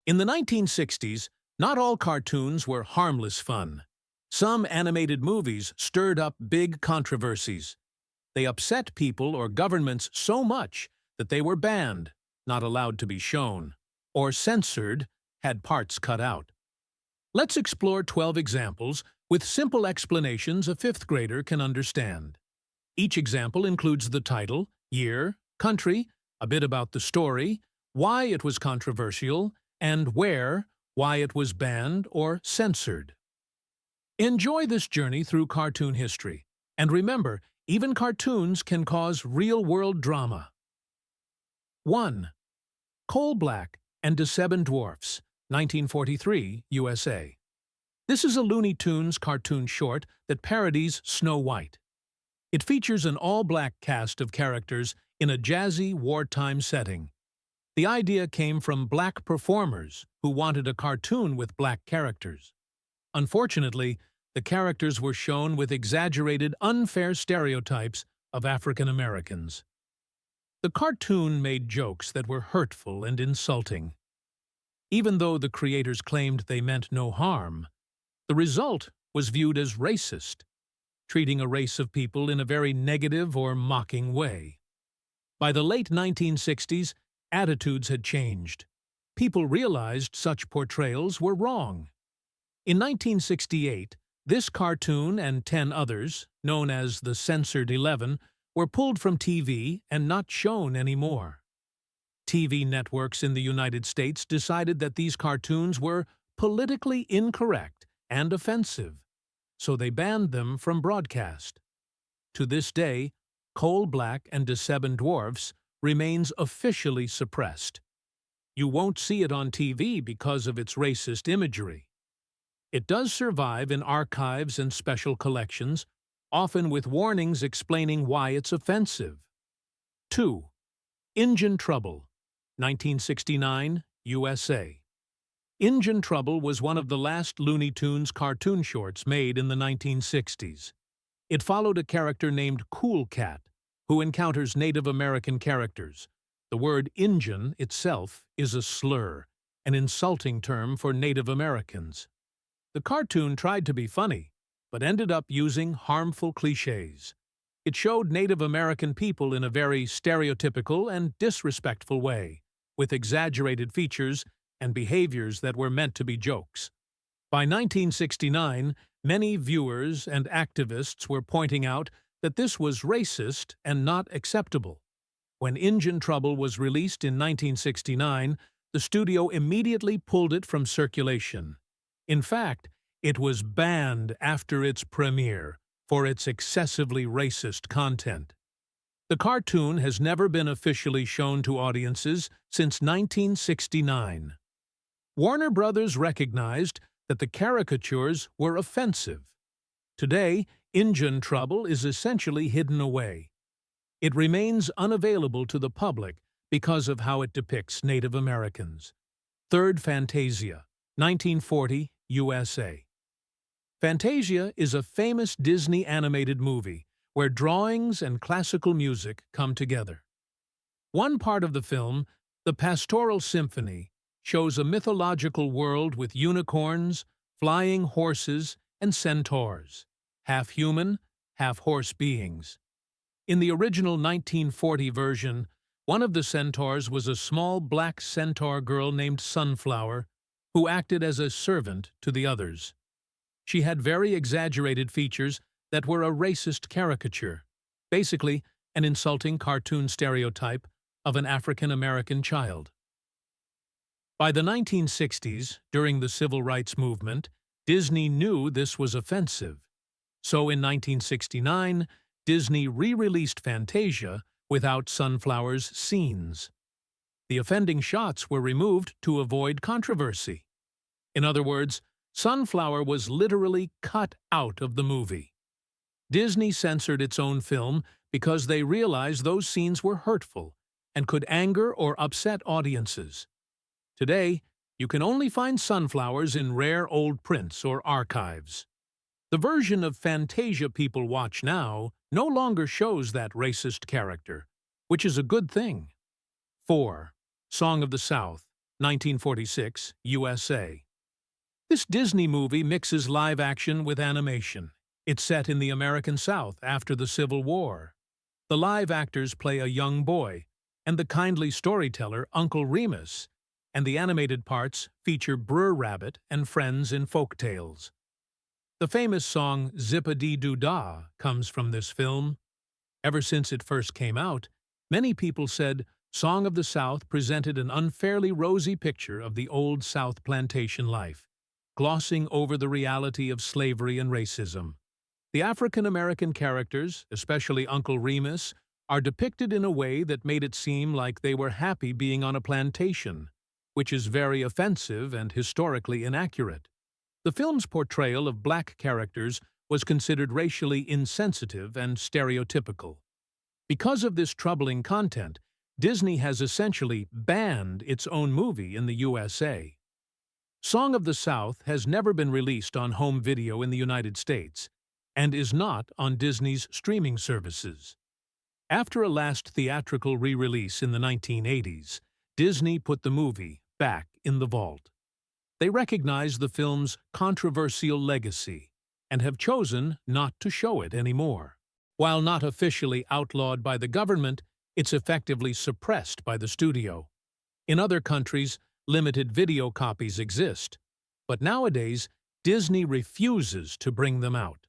In the 1960s, not all cartoons were harmless fun. Some animated movies stirred up big controversies. They upset people or governments so much that they were banned, not allowed to be shown, or censored, had parts cut out. Let's explore 12 examples with simple explanations a fifth grader can understand. Each example includes the title, year, country, a bit about the story, why it was controversial, and why it was banned or censored. Enjoy this journey through cartoon history. And remember, even cartoons can cause real-world drama. 1. Coal Black and Debban Dwarfs, 1943, USA. This is a Looney Tunes cartoon short that parodies Snow White. It features an all-black cast of characters in a jazzy wartime setting. The idea came from black performers who wanted a cartoon with black characters. Unfortunately, the characters were shown with exaggerated, unfair stereotypes of African Americans. The cartoon made jokes that were hurtful and insulting. Even though the creators claimed they meant no harm, the result was viewed as racist, treating a race of people in a very negative or mocking way. By the late 1960s, attitudes had changed. People realized such portrayals were wrong. In 1968, this cartoon and 10 others, known as the Censored 11, were pulled from TV and not shown anymore. TV networks in the United States decided that these cartoons were politically incorrect and offensive, so they banned them from broadcast. To this day, Coal Black and Debban Dwarfs remains officially suppressed. You won't see it on TV because of its racist imagery. It does survive in archives and special collections, often with warnings explaining why it's offensive. 2. Injun Trouble, 1969, USA. Injun Trouble was one of the last Looney Tunes cartoon shorts made in the 1960s. It followed a character named Cool Cat, who encounters Native American characters. The word Injun itself is a slur, an insulting term for Native Americans. The cartoon tried to be funny, but ended up using harmful cliches. It showed Native American people in a very stereotypical and disrespectful way, with exaggerated features and behaviors that were meant to be jokes. By 1969, many viewers and activists were pointing out that this was racist and not acceptable. When Injun Trouble was released in 1969, the studio immediately pulled it from circulation. In fact, it was banned after its premiere for its excessively racist content. The cartoon has never been officially shown to audiences since 1969. Warner Brothers recognized that the caricatures were offensive. Today, Injun Trouble is essentially hidden away. It remains unavailable to the public because of how it depicts Native Americans. 3rd Fantasia, 1940, USA. Fantasia is a famous Disney animated movie where drawings and classical music come together. One part of the film, the Pastoral Symphony, shows a mythological world with unicorns, flying horses, and centaurs, half human, half horse beings. In the original 1940 version, one of the centaurs was a small black centaur girl named Sunflower, who acted as a servant to the others. She had very exaggerated features that were a racist caricature, basically an insulting cartoon stereotype of an African-American child. By the 1960s, during the Civil Rights Movement, Disney knew this was offensive. So in 1969, Disney re-released Fantasia without Sunflower's scenes. The offending shots were removed to avoid controversy. In other words, Sunflower was literally cut out of the movie. Disney censored its own film because they realized those scenes were hurtful and could anger or upset audiences. Today, you can only find sunflowers in rare old prints or archives. The version of Fantasia people watch now no longer shows that racist character, which is a good thing. 4. Song of the South, 1946, USA. This Disney movie mixes live action with animation. It's set in the American South after the Civil War. The live actors play a young boy, and the kindly storyteller, Uncle Remus, and the animated parts feature Brer Rabbit and friends in folk tales. The famous song Zip-a-dee-doo-dah comes from this film. Ever since it first came out, many people said Song of the South presented an unfairly rosy picture of the old South plantation life, glossing over the reality of slavery and racism. The African-American characters, especially Uncle Remus, are depicted in a way that made it seem like they were happy being on a plantation, which is very offensive and historically inaccurate. The film's portrayal of black characters was considered racially insensitive and stereotypical. Because of this troubling content, Disney has essentially banned its own movie in the USA. Song of the South has never been released on home video in the United States and is not on Disney's streaming services. After a last theatrical re-release in the 1980s, Disney put the movie back in the vault. They recognize the film's controversial legacy and have chosen not to show it anymore. While not officially outlawed by the government, it's effectively suppressed by the studio. In other countries, limited video copies exist, but nowadays, Disney refuses to bring them out.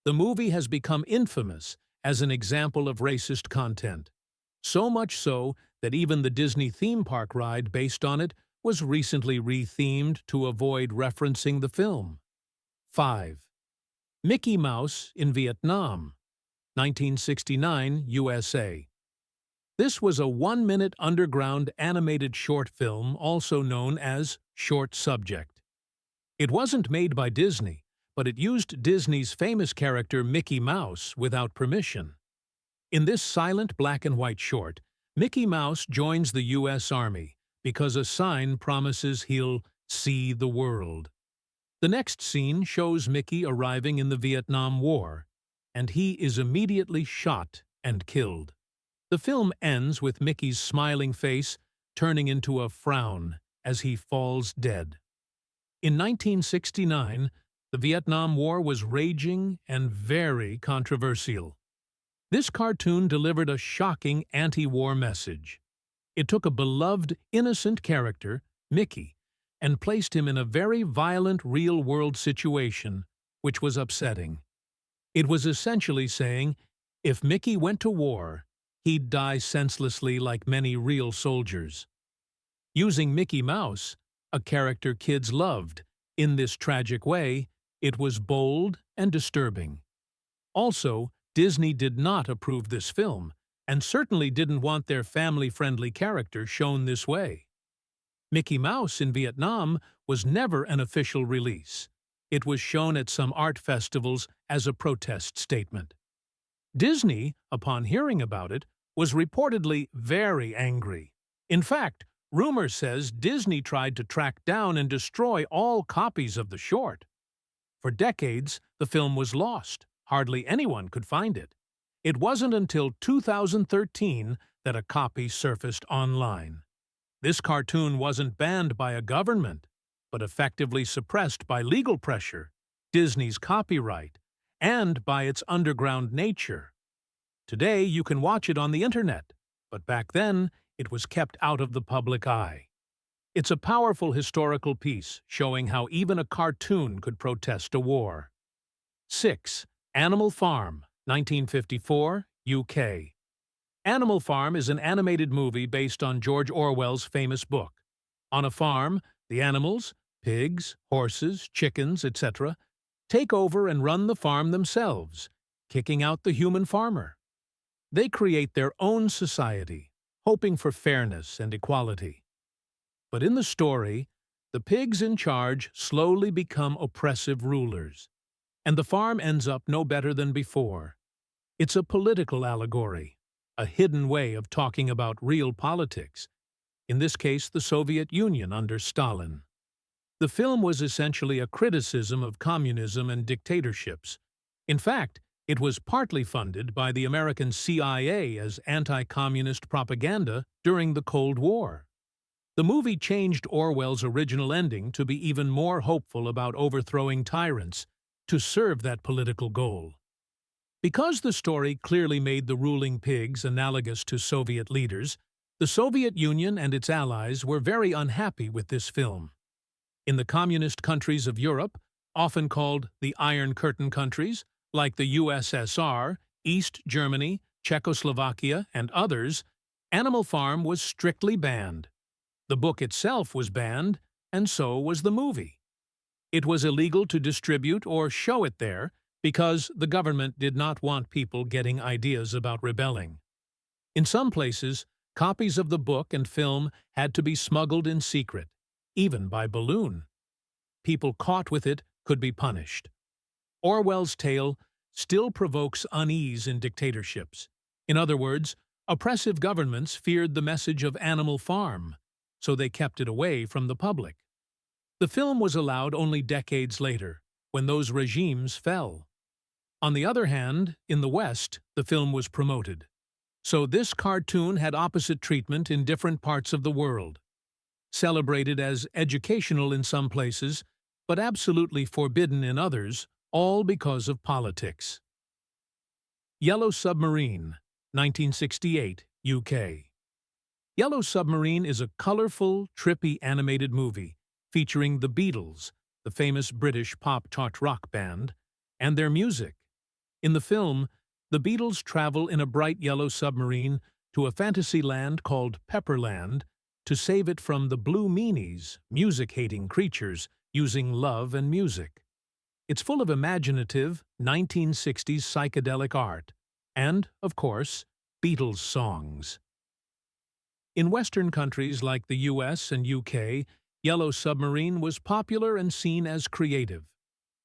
The movie has become infamous as an example of racist content, so much so that even the Disney theme park ride based on it was recently re-themed to avoid referencing the film. 5. Mickey Mouse in Vietnam, 1969, USA. This was a 1-minute underground animated short film also known as Short Subject. It wasn't made by Disney, but it used Disney's famous character Mickey Mouse without permission. In this silent black-and-white short, Mickey Mouse joins the U.S. Army because a sign promises he'll see the world. The next scene shows Mickey arriving in the Vietnam War, and he is immediately shot and killed. The film ends with Mickey's smiling face turning into a frown as he falls dead. In 1969, the Vietnam War was raging and very controversial. This cartoon delivered a shocking anti-war message. It took a beloved, innocent character, Mickey, and placed him in a very violent real-world situation, which was upsetting. It was essentially saying, if Mickey went to war, he'd die senselessly like many real soldiers. Using Mickey Mouse, a character kids loved, in this tragic way, it was bold and disturbing. Also, Disney did not approve this film, and certainly didn't want their family-friendly character shown this way. Mickey Mouse in Vietnam was never an official release. It was shown at some art festivals as a protest statement. Disney, upon hearing about it, was reportedly very angry. In fact, rumor says Disney tried to track down and destroy all copies of the short. For decades, the film was lost. Hardly anyone could find it. It wasn't until 2013 that a copy surfaced online. This cartoon wasn't banned by a government, but effectively suppressed by legal pressure, Disney's copyright, and by its underground nature. Today, you can watch it on the internet, but back then, it was kept out of the public eye. It's a powerful historical piece showing how even a cartoon could protest a war. 6. Animal Farm, 1954, UK. Animal Farm is an animated movie based on George Orwell's famous book. On a farm, the animals, pigs, horses, chickens, etc., take over and run the farm themselves, kicking out the human farmer. They create their own society, hoping for fairness and equality. But in the story, the pigs in charge slowly become oppressive rulers, and the farm ends up no better than before. It's a political allegory, a hidden way of talking about real politics, in this case the Soviet Union under Stalin. The film was essentially a criticism of communism and dictatorships. In fact, it was partly funded by the American CIA as anti-communist propaganda during the Cold War. The movie changed Orwell's original ending to be even more hopeful about overthrowing tyrants to serve that political goal. Because the story clearly made the ruling pigs analogous to Soviet leaders, the Soviet Union and its allies were very unhappy with this film. In the communist countries of Europe, often called the Iron Curtain countries, like the USSR, East Germany, Czechoslovakia, and others, Animal Farm was strictly banned. The book itself was banned, and so was the movie. It was illegal to distribute or show it there because the government did not want people getting ideas about rebelling. In some places, copies of the book and film had to be smuggled in secret, even by balloon. People caught with it could be punished. Orwell's tale still provokes unease in dictatorships. In other words, oppressive governments feared the message of Animal Farm, so they kept it away from the public. The film was allowed only decades later, when those regimes fell. On the other hand, in the West, the film was promoted. So this cartoon had opposite treatment in different parts of the world. Celebrated as educational in some places, but absolutely forbidden in others, all because of politics. Yellow Submarine, 1968, UK. Yellow Submarine is a colorful, trippy animated movie featuring the Beatles, the famous British pop-tart rock band, and their music. In the film, the Beatles travel in a bright yellow submarine to a fantasy land called Pepperland to save it from the Blue Meanies, music-hating creatures, using love and music. It's full of imaginative 1960s psychedelic art and, of course, Beatles songs. In Western countries like the US and UK, Yellow Submarine was popular and seen as creative.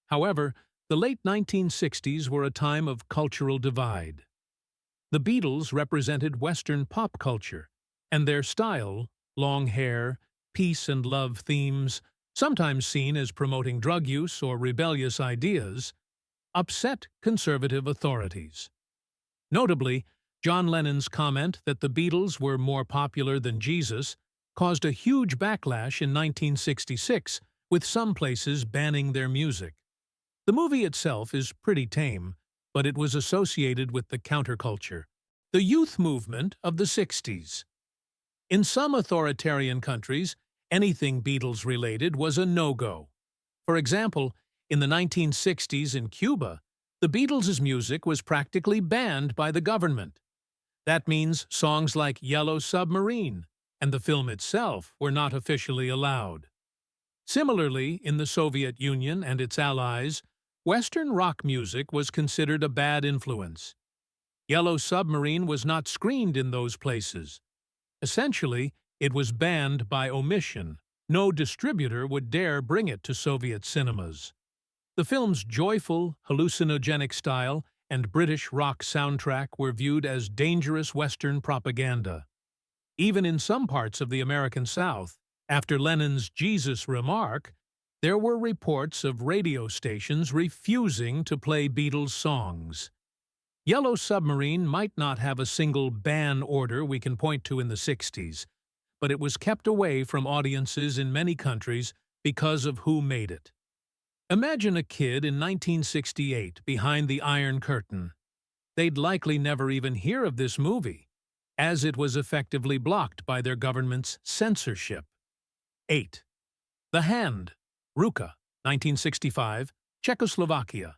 However, the late 1960s were a time of cultural divide. The Beatles represented Western pop culture, and their style, long hair, peace and love themes, sometimes seen as promoting drug use or rebellious ideas, upset conservative authorities. Notably, John Lennon's comment that the Beatles were more popular than Jesus caused a huge backlash in 1966, with some places banning their music. The movie itself is pretty tame, but it was associated with the counterculture, the youth movement of the 60s. In some authoritarian countries, anything Beatles-related was a no-go. For example, in the 1960s in Cuba, the Beatles' music was practically banned by the government. That means songs like Yellow Submarine and the film itself were not officially allowed. Similarly, in the Soviet Union and its allies, Western rock music was considered a bad influence. Yellow Submarine was not screened in those places. Essentially, it was banned by omission. No distributor would dare bring it to Soviet cinemas. The film's joyful, hallucinogenic style and British rock soundtrack were viewed as dangerous Western propaganda. Even in some parts of the American South, after Lennon's Jesus remark, there were reports of radio stations refusing to play Beatles songs. Yellow Submarine might not have a single ban order we can point to in the 60s, but it was kept away from audiences in many countries because of who made it. Imagine a kid in 1968 behind the Iron Curtain. They'd likely never even hear of this movie, as it was effectively blocked by their government's censorship. 8. The Hand, Ruka, 1965, Czechoslovakia.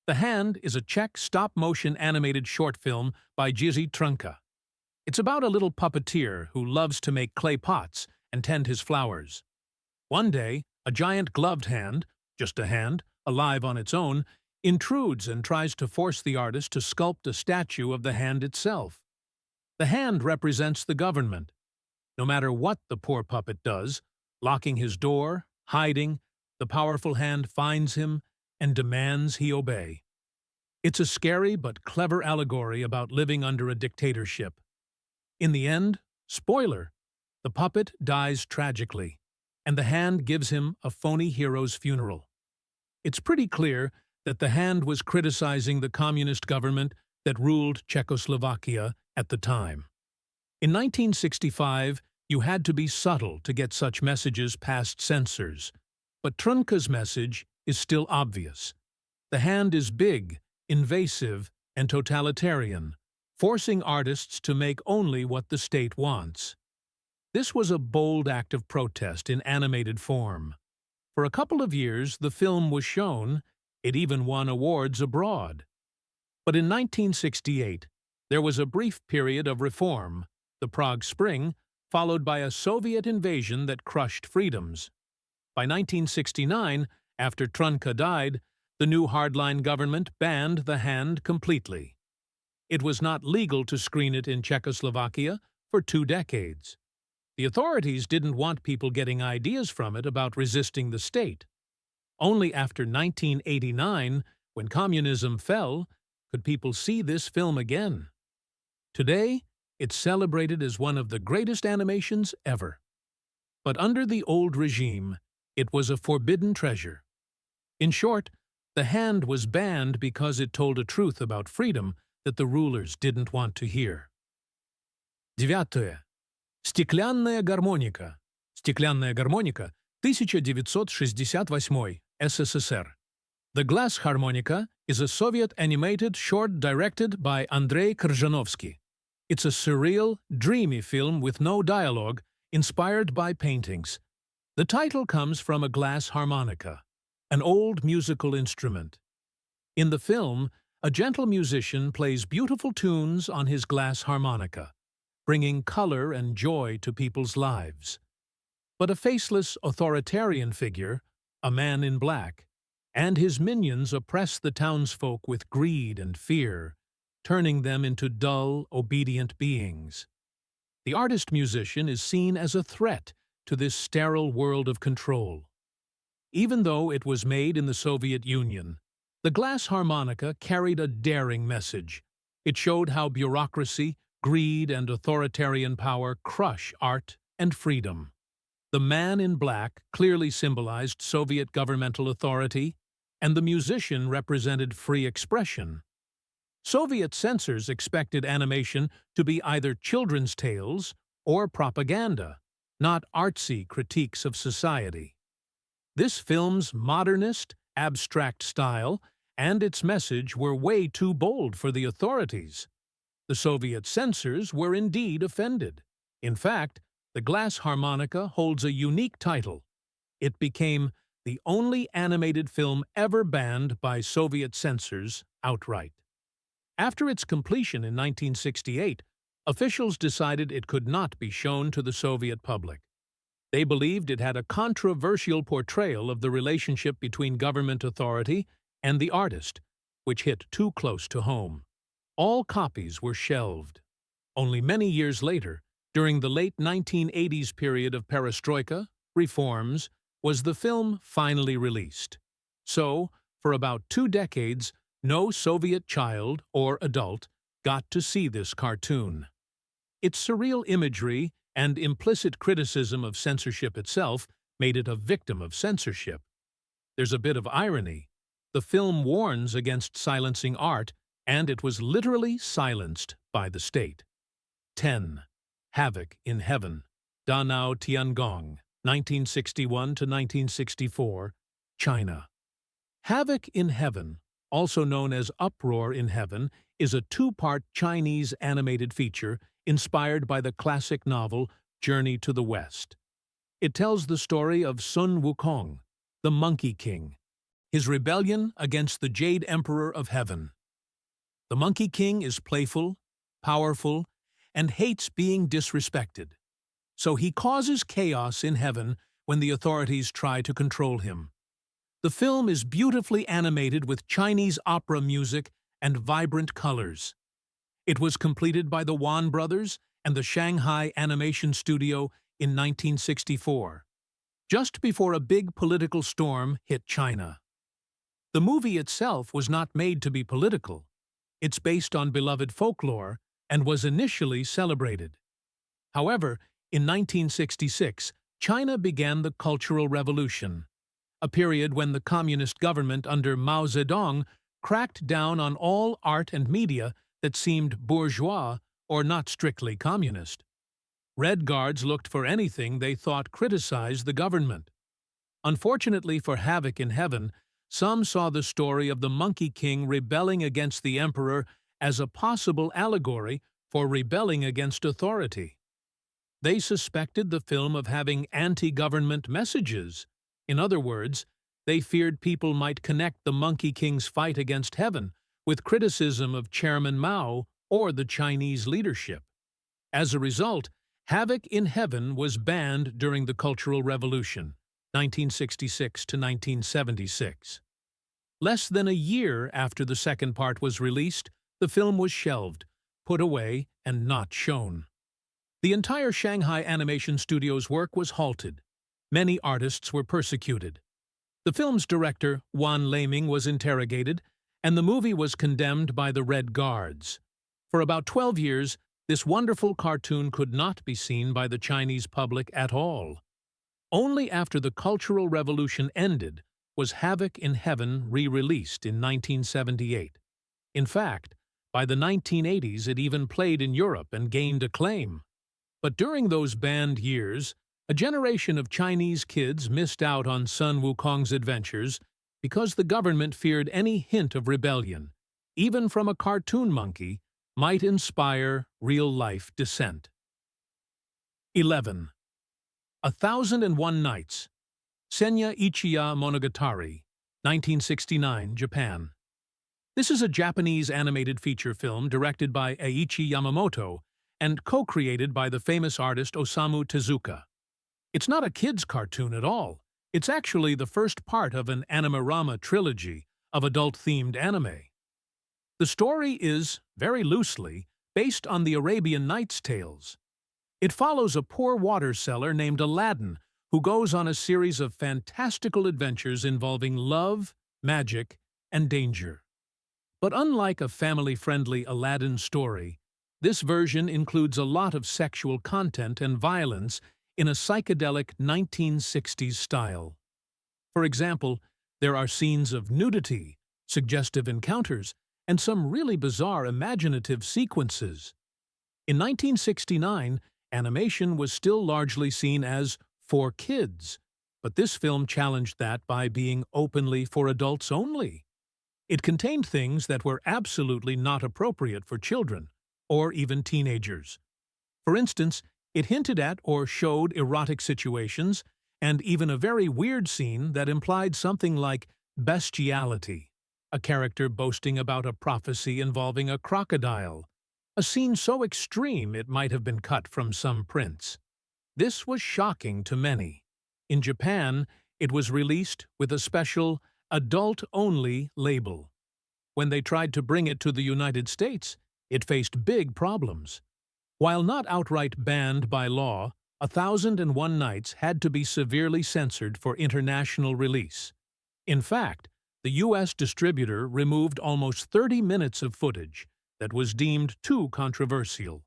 The Hand is a Czech stop-motion animated short film by Jiří Trnka. It's about a little puppeteer who loves to make clay pots and tend his flowers. One day, a giant gloved hand, just a hand, alive on its own, intrudes and tries to force the artist to sculpt a statue of the hand itself. The hand represents the government. No matter what the poor puppet does, locking his door, hiding, the powerful hand finds him and demands he obey. It's a scary but clever allegory about living under a dictatorship. In the end, spoiler, the puppet dies tragically, and the hand gives him a phony hero's funeral. It's pretty clear that the hand was criticizing the communist government that ruled Czechoslovakia at the time. In 1965, You had to be subtle to get such messages past censors. But Trunca's message is still obvious. The hand is big, invasive, and totalitarian, forcing artists to make only what the state wants. This was a bold act of protest in animated form. For a couple of years, the film was shown. It even won awards abroad. But in 1968, there was a brief period of reform, the Prague Spring, followed by a Soviet invasion that crushed freedoms. By 1969, after Trunka died, the new hardline government banned the hand completely. It was not legal to screen it in Czechoslovakia for 2 decades. The authorities didn't want people getting ideas from it about resisting the state. Only after 1989, when communism fell, could people see this film again. Today, it's celebrated as one of the greatest animations ever. But under the old regime, it was a forbidden treasure. In short, the hand was banned because it told a truth about freedom that the rulers didn't want to hear. 9. Стеклянная гармоника. Стеклянная гармоника, 1968, СССР. The Glass Harmonica is a Soviet animated short directed by Andrei Krzyzanowski. It's a surreal, dreamy film with no dialogue, inspired by paintings. The title comes from a glass harmonica, an old musical instrument. In the film, a gentle musician plays beautiful tunes on his glass harmonica, bringing color and joy to people's lives. But a faceless authoritarian figure, a man in black, and his minions oppress the townsfolk with greed and fear, turning them into dull, obedient beings. The artist-musician is seen as a threat to this sterile world of control. Even though it was made in the Soviet Union, the glass harmonica carried a daring message. It showed how bureaucracy, greed, and authoritarian power crush art and freedom. The man in black clearly symbolized Soviet governmental authority, and the musician represented free expression. Soviet censors expected animation to be either children's tales or propaganda, not artsy critiques of society. This film's modernist, abstract style and its message were way too bold for the authorities. The Soviet censors were indeed offended. In fact, the glass harmonica holds a unique title. It became the only animated film ever banned by Soviet censors outright. After its completion in 1968, officials decided it could not be shown to the Soviet public. They believed it had a controversial portrayal of the relationship between government authority and the artist, which hit too close to home. All copies were shelved. Only many years later, during the late 1980s period of perestroika, reforms, was the film finally released. So, for about 2 decades, no Soviet child or adult got to see this cartoon. Its surreal imagery and implicit criticism of censorship itself made it a victim of censorship. There's a bit of irony. The film warns against silencing art, and it was literally silenced by the state. 10. Havoc in Heaven. Danao Tiangong, 1961 to 1964, China. Havoc in Heaven, also known as Uproar in Heaven, is a 2-part Chinese animated feature inspired by the classic novel Journey to the West. It tells the story of Sun Wukong, the Monkey King, his rebellion against the Jade Emperor of Heaven. The Monkey King is playful, powerful, and hates being disrespected. So he causes chaos in heaven when the authorities try to control him. The film is beautifully animated with Chinese opera music and vibrant colors. It was completed by the Wan brothers and the Shanghai Animation Studio in 1964, just before a big political storm hit China. The movie itself was not made to be political. It's based on beloved folklore and was initially celebrated. However, in 1966, China began the Cultural Revolution, a period when the communist government under Mao Zedong cracked down on all art and media that seemed bourgeois or not strictly communist. Red Guards looked for anything they thought criticized the government. Unfortunately for Havoc in Heaven, some saw the story of the Monkey King rebelling against the Emperor as a possible allegory for rebelling against authority. They suspected the film of having anti-government messages. In other words, they feared people might connect the Monkey King's fight against heaven with criticism of Chairman Mao or the Chinese leadership. As a result, Havoc in Heaven was banned during the Cultural Revolution, 1966 to 1976. Less than a year after the second part was released, the film was shelved, put away, and not shown. The entire Shanghai Animation Studio's work was halted. Many artists were persecuted. The film's director, Wan Laming, was interrogated, and the movie was condemned by the Red Guards. For about 12 years, this wonderful cartoon could not be seen by the Chinese public at all. Only after the Cultural Revolution ended was Havoc in Heaven re-released in 1978. In fact, by the 1980s it even played in Europe and gained acclaim. But during those banned years, a generation of Chinese kids missed out on Sun Wukong's adventures because the government feared any hint of rebellion, even from a cartoon monkey, might inspire real-life dissent. 11. AThous01 Nights, Senya Ichiya Monogatari, 1969, Japan. This is a Japanese animated feature film directed by Eiichi Yamamoto and co-created by the famous artist Osamu Tezuka. It's not a kid's cartoon at all. It's actually the first part of an Animerama trilogy of adult-themed anime. The story is, very loosely, based on the Arabian Nights tales. It follows a poor water seller named Aladdin who goes on a series of fantastical adventures involving love, magic, and danger. But unlike a family-friendly Aladdin story, this version includes a lot of sexual content and violence in a psychedelic 1960s style. For example, there are scenes of nudity, suggestive encounters, and some really bizarre imaginative sequences. In 1969, animation was still largely seen as for kids, but this film challenged that by being openly for adults only. It contained things that were absolutely not appropriate for children, or even teenagers. For instance, it hinted at or showed erotic situations, and even a very weird scene that implied something like bestiality, a character boasting about a prophecy involving a crocodile, a scene so extreme it might have been cut from some prints. This was shocking to many. In Japan, it was released with a special adult-only label. When they tried to bring it to the United States, it faced big problems. While not outright banned by law, AThous01 Nights had to be severely censored for international release. In fact, the U.S. distributor removed almost 30 minutes of footage that was deemed too controversial.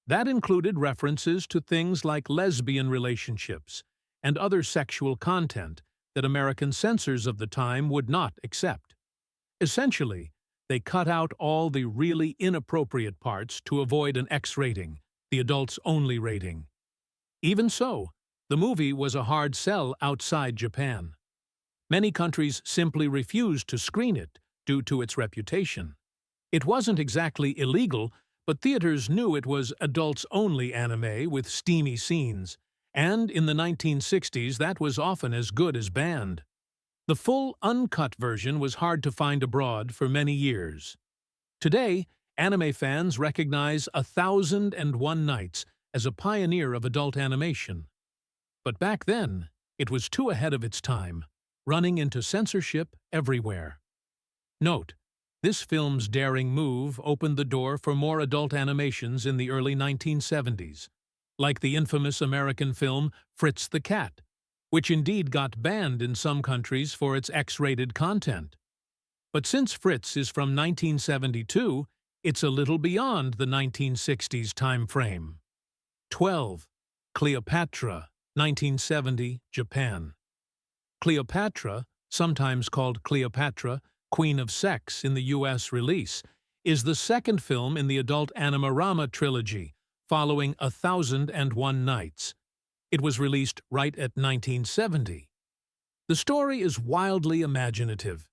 That included references to things like lesbian relationships and other sexual content that American censors of the time would not accept. Essentially, they cut out all the really inappropriate parts to avoid an X rating, the adults-only rating. Even so, the movie was a hard sell outside Japan. Many countries simply refused to screen it due to its reputation. It wasn't exactly illegal, but theaters knew it was adults-only anime with steamy scenes, and in the 1960s that was often as good as banned. The full, uncut version was hard to find abroad for many years. Today, anime fans recognize AThous01 Nights as a pioneer of adult animation. But back then, it was too ahead of its time, running into censorship everywhere. Note, this film's daring move opened the door for more adult animations in the early 1970s, like the infamous American film Fritz the Cat, which indeed got banned in some countries for its X-rated content. But since Fritz is from 1972, it's a little beyond the 1960s time frame. 12. Cleopatra, 1970, Japan. Cleopatra, sometimes called Cleopatra, Queen of Sex in the U.S. release, is the second film in the adult Animerama trilogy, following AThous01 Nights. It was released right at 1970. The story is wildly imaginative.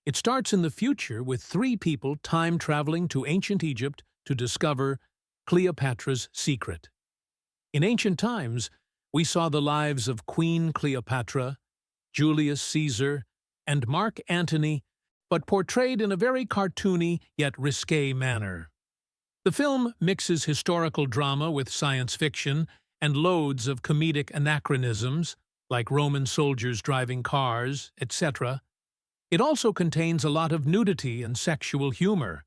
It starts in the future with three people time-traveling to ancient Egypt to discover Cleopatra's secret. In ancient times, we saw the lives of Queen Cleopatra, Julius Caesar, and Mark Antony, but portrayed in a very cartoony yet risqué manner. The film mixes historical drama with science fiction and loads of comedic anachronisms, like Roman soldiers driving cars, etc. It also contains a lot of nudity and sexual humor,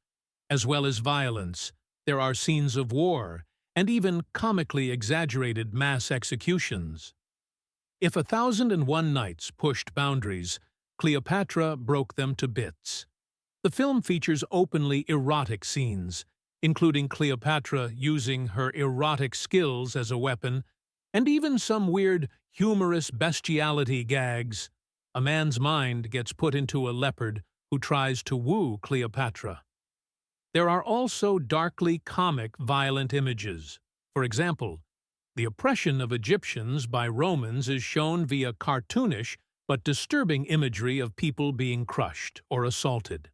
as well as violence. There are scenes of war, and even comically exaggerated mass executions. If AThous01 Nights pushed boundaries, Cleopatra broke them to bits. The film features openly erotic scenes, including Cleopatra using her erotic skills as a weapon, and even some weird, humorous bestiality gags. A man's mind gets put into a leopard who tries to woo Cleopatra. There are also darkly comic, violent images. For example, the oppression of Egyptians by Romans is shown via cartoonish but disturbing imagery of people being crushed or assaulted.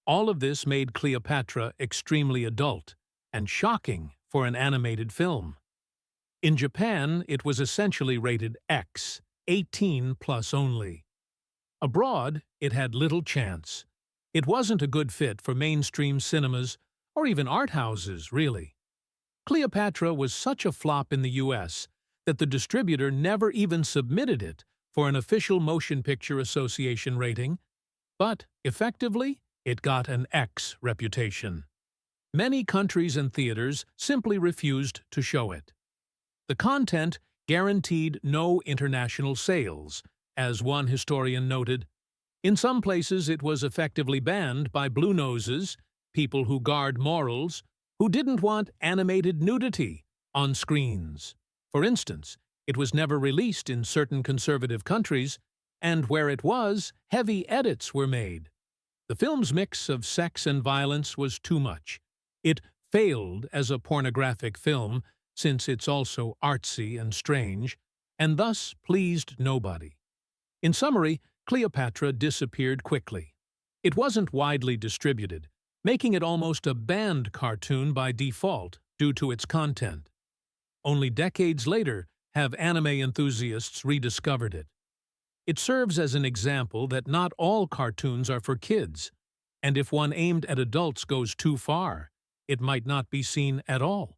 All of this made Cleopatra extremely adult and shocking for an animated film. In Japan, it was essentially rated X, 18 plus only. Abroad, it had little chance. It wasn't a good fit for mainstream cinemas or even art houses, really. Cleopatra was such a flop in the US that the distributor never even submitted it for an official Motion Picture Association rating, but, effectively, it got an X reputation. Many countries and theaters simply refused to show it. The content guaranteed no international sales, as one historian noted. In some places it was effectively banned by blue noses, people who guard morals, who didn't want animated nudity on screens. For instance, it was never released in certain conservative countries, and where it was, heavy edits were made. The film's mix of sex and violence was too much. It failed as a pornographic film, since it's also artsy and strange, and thus pleased nobody. In summary, Cleopatra disappeared quickly. It wasn't widely distributed, making it almost a banned cartoon by default due to its content. Only decades later have anime enthusiasts rediscovered it. It serves as an example that not all cartoons are for kids, and if one aimed at adults goes too far, it might not be seen at all.